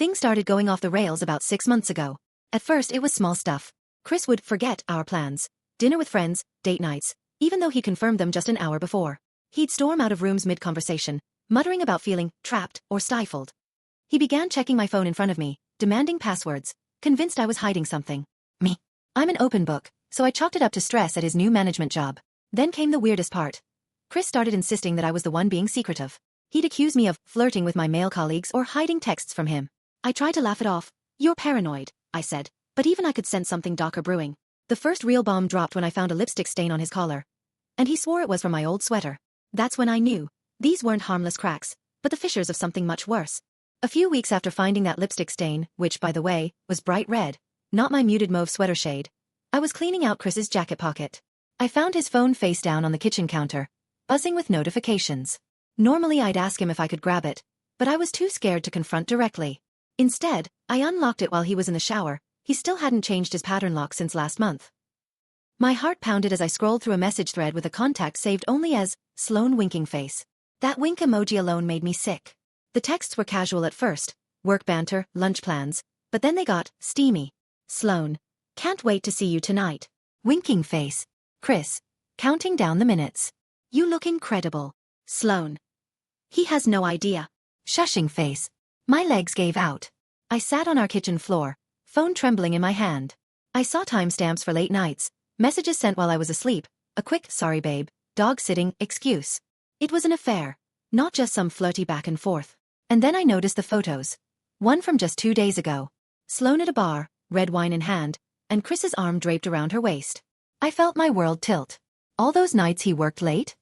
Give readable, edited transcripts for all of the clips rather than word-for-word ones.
Things started going off the rails about 6 months ago. At first it was small stuff. Chris would forget our plans. Dinner with friends, date nights, even though he confirmed them just an hour before. He'd storm out of rooms mid-conversation, muttering about feeling trapped or stifled. He began checking my phone in front of me, demanding passwords, convinced I was hiding something. Me. I'm an open book, so I chalked it up to stress at his new management job. Then came the weirdest part. Chris started insisting that I was the one being secretive. He'd accuse me of flirting with my male colleagues or hiding texts from him. I tried to laugh it off. You're paranoid, I said, but even I could sense something darker brewing. The first real bomb dropped when I found a lipstick stain on his collar. And he swore it was from my old sweater. That's when I knew. These weren't harmless cracks, but the fissures of something much worse. A few weeks after finding that lipstick stain, which, by the way, was bright red, not my muted mauve sweater shade, I was cleaning out Chris's jacket pocket. I found his phone face down on the kitchen counter, buzzing with notifications. Normally I'd ask him if I could grab it, but I was too scared to confront directly. Instead, I unlocked it while he was in the shower. He still hadn't changed his pattern lock since last month. My heart pounded as I scrolled through a message thread with a contact saved only as Sloan winking face. That wink emoji alone made me sick. The texts were casual at first, work banter, lunch plans, but then they got steamy. Sloan, can't wait to see you tonight. Winking face. Chris, counting down the minutes. You look incredible. Sloan. He has no idea. Shushing face. My legs gave out. I sat on our kitchen floor, phone trembling in my hand. I saw timestamps for late nights, messages sent while I was asleep, a quick sorry babe, dog sitting excuse. It was an affair, not just some flirty back and forth. And then I noticed the photos. One from just 2 days ago. Sloan at a bar, red wine in hand, and Chris's arm draped around her waist. I felt my world tilt. All those nights he worked late?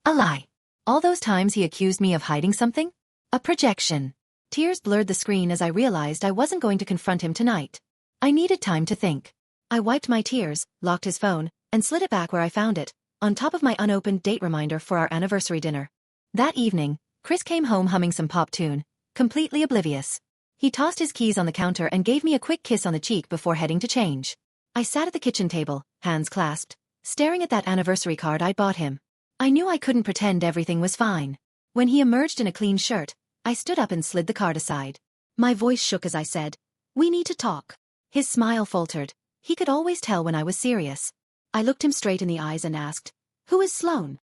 A lie. All those times he accused me of hiding something? A projection. Tears blurred the screen as I realized I wasn't going to confront him tonight. I needed time to think. I wiped my tears, locked his phone, and slid it back where I found it, on top of my unopened date reminder for our anniversary dinner. That evening, Chris came home humming some pop tune, completely oblivious. He tossed his keys on the counter and gave me a quick kiss on the cheek before heading to change. I sat at the kitchen table, hands clasped, staring at that anniversary card I'd bought him. I knew I couldn't pretend everything was fine. When he emerged in a clean shirt, I stood up and slid the card aside. My voice shook as I said, "We need to talk." His smile faltered. He could always tell when I was serious. I looked him straight in the eyes and asked, "Who is Sloan?"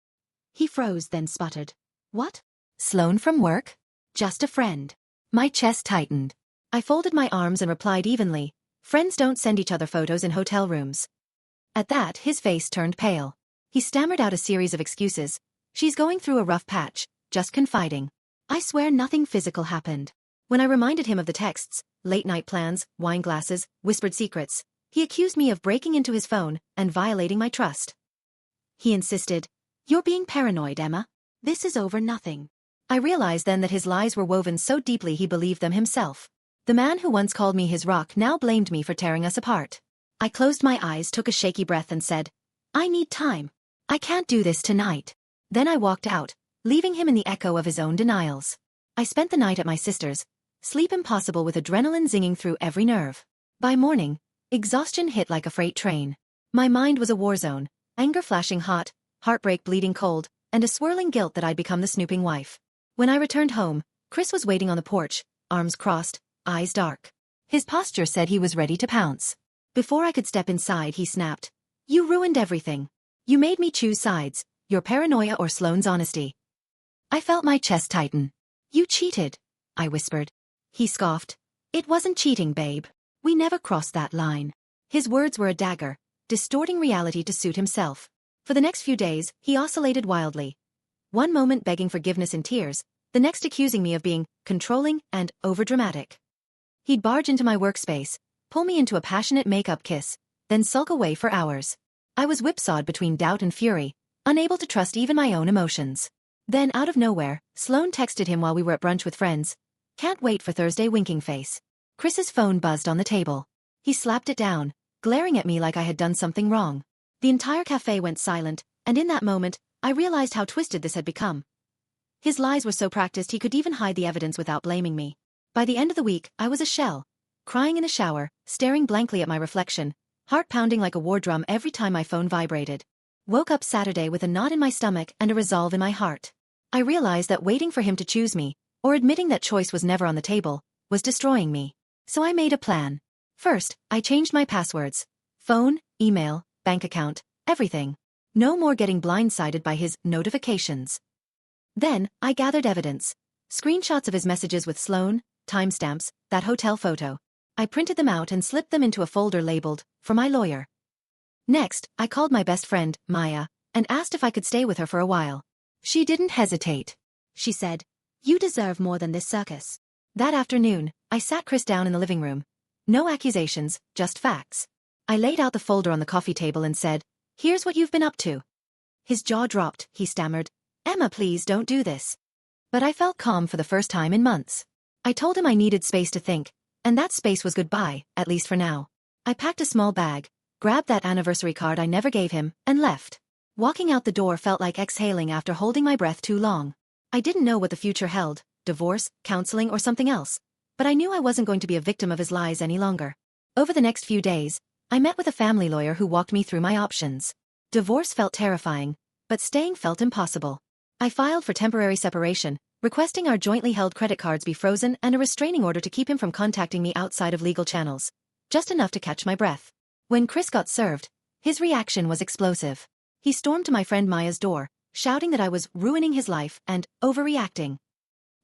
He froze, then sputtered, "What? Sloan from work? Just a friend." My chest tightened. I folded my arms and replied evenly, "Friends don't send each other photos in hotel rooms." At that, his face turned pale. He stammered out a series of excuses. "She's going through a rough patch, just confiding." I swear nothing physical happened. When I reminded him of the texts, late-night plans, wine glasses, whispered secrets, he accused me of breaking into his phone and violating my trust. He insisted, "You're being paranoid, Emma. This is over nothing." I realized then that his lies were woven so deeply he believed them himself. The man who once called me his rock now blamed me for tearing us apart. I closed my eyes, took a shaky breath and said, "I need time. I can't do this tonight." Then I walked out, leaving him in the echo of his own denials. I spent the night at my sister's, sleep impossible with adrenaline zinging through every nerve. By morning, exhaustion hit like a freight train. My mind was a war zone, anger flashing hot, heartbreak bleeding cold, and a swirling guilt that I'd become the snooping wife. When I returned home, Chris was waiting on the porch, arms crossed, eyes dark. His posture said he was ready to pounce. Before I could step inside, he snapped, "You ruined everything. You made me choose sides, your paranoia or Sloan's honesty." I felt my chest tighten. "You cheated," I whispered. He scoffed. "It wasn't cheating, babe. We never crossed that line." His words were a dagger, distorting reality to suit himself. For the next few days, he oscillated wildly. One moment begging forgiveness in tears, the next accusing me of being controlling and overdramatic. He'd barge into my workspace, pull me into a passionate make-up kiss, then sulk away for hours. I was whipsawed between doubt and fury, unable to trust even my own emotions. Then, out of nowhere, Sloan texted him while we were at brunch with friends. "Can't wait for Thursday, winking face." Chris's phone buzzed on the table. He slapped it down, glaring at me like I had done something wrong. The entire cafe went silent, and in that moment, I realized how twisted this had become. His lies were so practiced he could even hide the evidence without blaming me. By the end of the week, I was a shell, crying in the shower, staring blankly at my reflection, heart pounding like a war drum every time my phone vibrated. Woke up Saturday with a knot in my stomach and a resolve in my heart. I realized that waiting for him to choose me, or admitting that choice was never on the table, was destroying me. So I made a plan. First, I changed my passwords. Phone, email, bank account, everything. No more getting blindsided by his notifications. Then, I gathered evidence. Screenshots of his messages with Sloan, timestamps, that hotel photo. I printed them out and slipped them into a folder labeled, "For my lawyer." Next, I called my best friend, Maya, and asked if I could stay with her for a while. She didn't hesitate. She said, "You deserve more than this circus." That afternoon, I sat Chris down in the living room. No accusations, just facts. I laid out the folder on the coffee table and said, "Here's what you've been up to." His jaw dropped, he stammered, "Emma, please don't do this." But I felt calm for the first time in months. I told him I needed space to think, and that space was goodbye, at least for now. I packed a small bag, grabbed that anniversary card I never gave him, and left. Walking out the door felt like exhaling after holding my breath too long. I didn't know what the future held, divorce, counseling, or something else, but I knew I wasn't going to be a victim of his lies any longer. Over the next few days, I met with a family lawyer who walked me through my options. Divorce felt terrifying, but staying felt impossible. I filed for temporary separation, requesting our jointly held credit cards be frozen and a restraining order to keep him from contacting me outside of legal channels. Just enough to catch my breath. When Chris got served, his reaction was explosive. He stormed to my friend Maya's door, shouting that I was ruining his life and overreacting.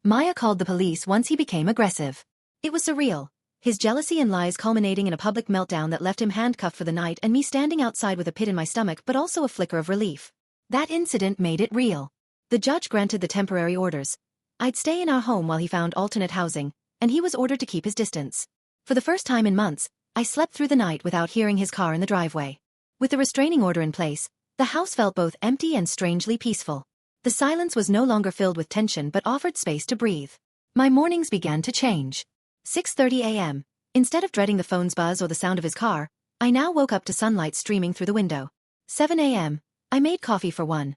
Maya called the police once he became aggressive. It was surreal, his jealousy and lies culminating in a public meltdown that left him handcuffed for the night and me standing outside with a pit in my stomach but also a flicker of relief. That incident made it real. The judge granted the temporary orders. I'd stay in our home while he found alternate housing, and he was ordered to keep his distance. For the first time in months, I slept through the night without hearing his car in the driveway. With the restraining order in place, the house felt both empty and strangely peaceful. The silence was no longer filled with tension but offered space to breathe. My mornings began to change. 6:30 a.m. Instead of dreading the phone's buzz or the sound of his car, I now woke up to sunlight streaming through the window. 7 a.m. I made coffee for one.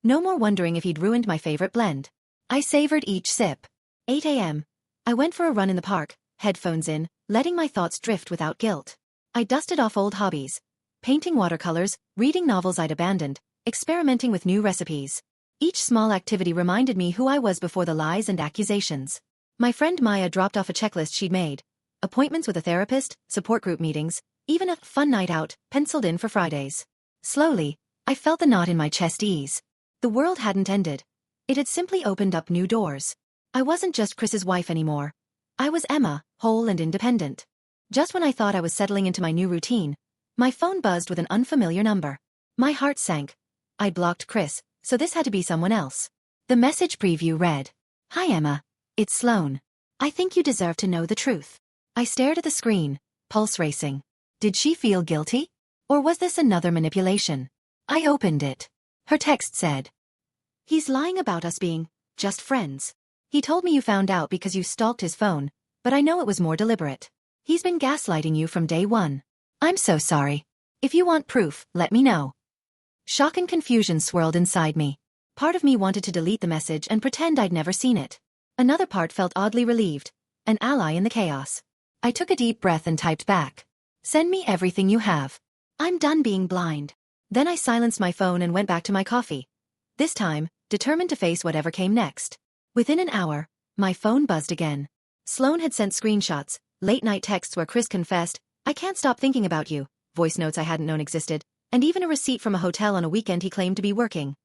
No more wondering if he'd ruined my favorite blend. I savored each sip. 8 a.m. I went for a run in the park, headphones in, letting my thoughts drift without guilt. I dusted off old hobbies. Painting watercolors, reading novels I'd abandoned, experimenting with new recipes. Each small activity reminded me who I was before the lies and accusations. My friend Maya dropped off a checklist she'd made. Appointments with a therapist, support group meetings, even a fun night out, penciled in for Fridays. Slowly, I felt the knot in my chest ease. The world hadn't ended. It had simply opened up new doors. I wasn't just Chris's wife anymore. I was Emma, whole and independent. Just when I thought I was settling into my new routine, my phone buzzed with an unfamiliar number. My heart sank. I'd blocked Chris, so this had to be someone else. The message preview read, "Hi Emma, it's Sloan. I think you deserve to know the truth." I stared at the screen, pulse racing. Did she feel guilty? Or was this another manipulation? I opened it. Her text said, "He's lying about us being just friends. He told me you found out because you stalked his phone, but I know it was more deliberate. He's been gaslighting you from day one. I'm so sorry. If you want proof, let me know." Shock and confusion swirled inside me. Part of me wanted to delete the message and pretend I'd never seen it. Another part felt oddly relieved, an ally in the chaos. I took a deep breath and typed back, "Send me everything you have. I'm done being blind." Then I silenced my phone and went back to my coffee. This time, determined to face whatever came next. Within an hour, my phone buzzed again. Sloan had sent screenshots, late-night texts where Chris confessed, "I can't stop thinking about you," voice notes I hadn't known existed, and even a receipt from a hotel on a weekend he claimed to be working.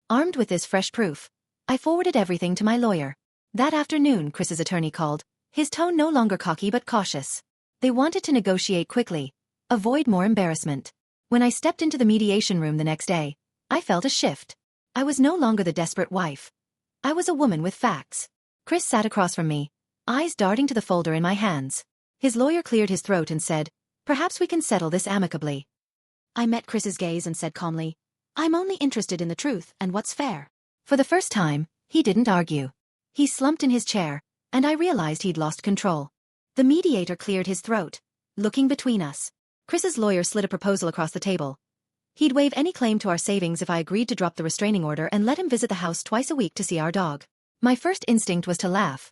Armed with this fresh proof, I forwarded everything to my lawyer. That afternoon, Chris's attorney called, his tone no longer cocky but cautious. They wanted to negotiate quickly, avoid more embarrassment. When I stepped into the mediation room the next day, I felt a shift. I was no longer the desperate wife. I was a woman with facts. Chris sat across from me, eyes darting to the folder in my hands. His lawyer cleared his throat and said, "Perhaps we can settle this amicably." I met Chris's gaze and said calmly, "I'm only interested in the truth and what's fair." For the first time, he didn't argue. He slumped in his chair, and I realized he'd lost control. The mediator cleared his throat, looking between us. Chris's lawyer slid a proposal across the table. He'd waive any claim to our savings if I agreed to drop the restraining order and let him visit the house twice a week to see our dog. My first instinct was to laugh.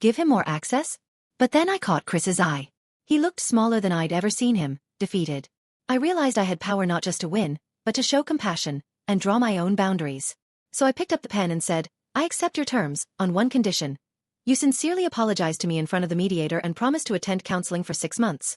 Give him more access? But then I caught Chris's eye. He looked smaller than I'd ever seen him, defeated. I realized I had power not just to win, but to show compassion and draw my own boundaries. So I picked up the pen and said, "I accept your terms, on one condition. You sincerely apologized to me in front of the mediator and promised to attend counseling for 6 months.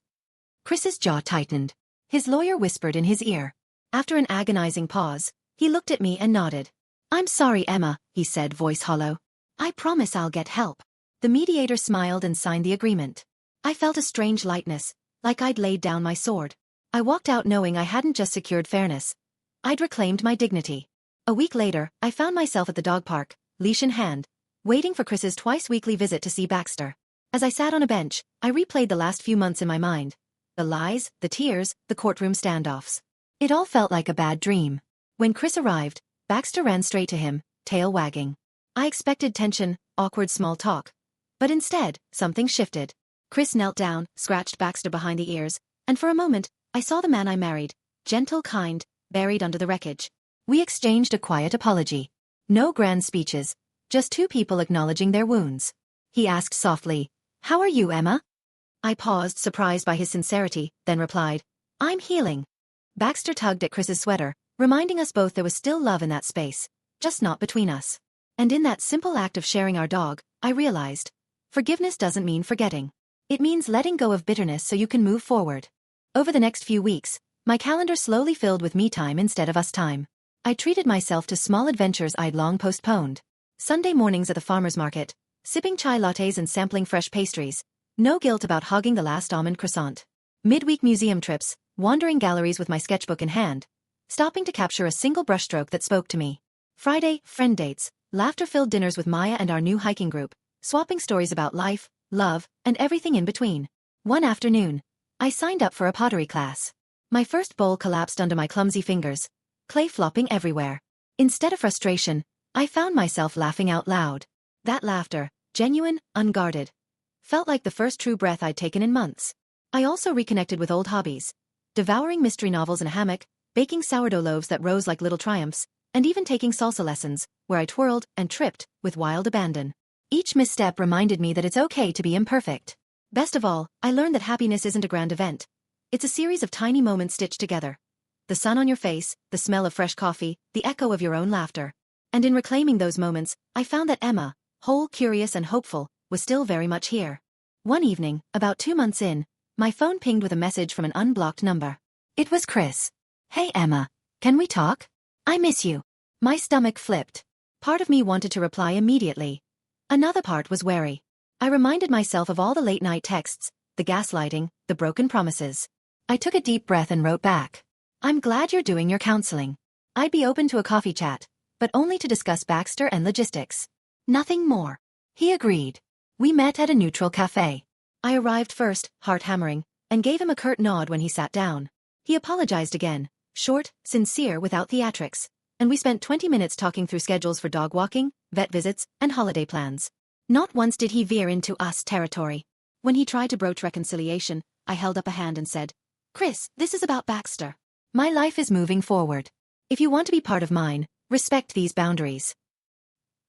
Chris's jaw tightened. His lawyer whispered in his ear. After an agonizing pause, he looked at me and nodded. I'm sorry, Emma, he said, voice hollow. I promise I'll get help. The mediator smiled and signed the agreement. I felt a strange lightness, like I'd laid down my sword. I walked out knowing I hadn't just secured fairness. I'd reclaimed my dignity. A week later, I found myself at the dog park, leash in hand, waiting for Chris's twice-weekly visit to see Baxter. As I sat on a bench, I replayed the last few months in my mind. The lies, the tears, the courtroom standoffs. It all felt like a bad dream. When Chris arrived, Baxter ran straight to him, tail wagging. I expected tension, awkward small talk. But instead, something shifted. Chris knelt down, scratched Baxter behind the ears, and for a moment, I saw the man I married, gentle, kind, buried under the wreckage. We exchanged a quiet apology. No grand speeches, just two people acknowledging their wounds. He asked softly, "How are you, Emma?" I paused, surprised by his sincerity, then replied, "I'm healing." Baxter tugged at Chris's sweater, reminding us both there was still love in that space, just not between us. And in that simple act of sharing our dog, I realized, forgiveness doesn't mean forgetting. It means letting go of bitterness so you can move forward. Over the next few weeks, my calendar slowly filled with me time instead of us time. I treated myself to small adventures I'd long postponed. Sunday mornings at the farmer's market, sipping chai lattes and sampling fresh pastries. No guilt about hogging the last almond croissant. Midweek museum trips, wandering galleries with my sketchbook in hand, stopping to capture a single brushstroke that spoke to me. Friday, friend dates, laughter-filled dinners with Maya and our new hiking group, swapping stories about life, love, and everything in between. One afternoon, I signed up for a pottery class. My first bowl collapsed under my clumsy fingers, clay flopping everywhere. Instead of frustration, I found myself laughing out loud. That laughter, genuine, unguarded, felt like the first true breath I'd taken in months. I also reconnected with old hobbies, devouring mystery novels in a hammock, baking sourdough loaves that rose like little triumphs, and even taking salsa lessons, where I twirled and tripped with wild abandon. Each misstep reminded me that it's okay to be imperfect. Best of all, I learned that happiness isn't a grand event. It's a series of tiny moments stitched together. The sun on your face, the smell of fresh coffee, the echo of your own laughter. And in reclaiming those moments, I found that Emma, whole, curious, and hopeful, was still very much here. One evening, about 2 months in, my phone pinged with a message from an unblocked number. It was Chris. "Hey Emma, can we talk? I miss you." My stomach flipped. Part of me wanted to reply immediately. Another part was wary. I reminded myself of all the late-night texts, the gaslighting, the broken promises. I took a deep breath and wrote back. "I'm glad you're doing your counseling. I'd be open to a coffee chat, but only to discuss Baxter and logistics. Nothing more." He agreed. We met at a neutral cafe. I arrived first, heart hammering, and gave him a curt nod when he sat down. He apologized again, short, sincere, without theatrics, and we spent 20 minutes talking through schedules for dog walking, vet visits, and holiday plans. Not once did he veer into us territory. When he tried to broach reconciliation, I held up a hand and said, "Chris, this is about Baxter. My life is moving forward. If you want to be part of mine, respect these boundaries."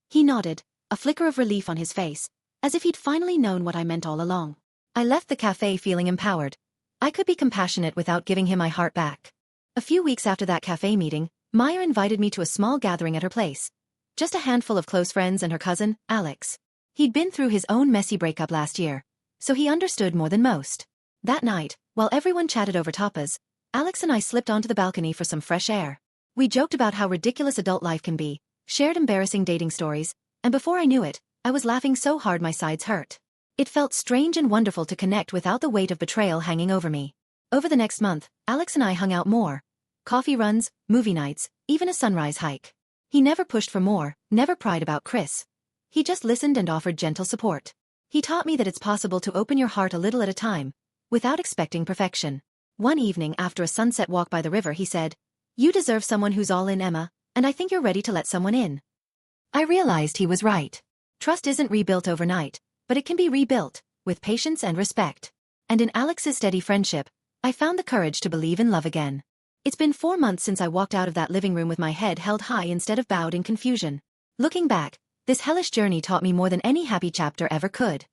He nodded, a flicker of relief on his face, as if he'd finally known what I meant all along. I left the cafe feeling empowered. I could be compassionate without giving him my heart back. A few weeks after that cafe meeting, Maya invited me to a small gathering at her place. Just a handful of close friends and her cousin, Alex. He'd been through his own messy breakup last year, so he understood more than most. That night, while everyone chatted over tapas, Alex and I slipped onto the balcony for some fresh air. We joked about how ridiculous adult life can be, shared embarrassing dating stories, and before I knew it, I was laughing so hard my sides hurt. It felt strange and wonderful to connect without the weight of betrayal hanging over me. Over the next month, Alex and I hung out more. Coffee runs, movie nights, even a sunrise hike. He never pushed for more, never pried about Chris. He just listened and offered gentle support. He taught me that it's possible to open your heart a little at a time, without expecting perfection. One evening after a sunset walk by the river he said, "You deserve someone who's all in, Emma, and I think you're ready to let someone in." I realized he was right. Trust isn't rebuilt overnight, but it can be rebuilt, with patience and respect. And in Alex's steady friendship, I found the courage to believe in love again. It's been 4 months since I walked out of that living room with my head held high instead of bowed in confusion. Looking back, this hellish journey taught me more than any happy chapter ever could.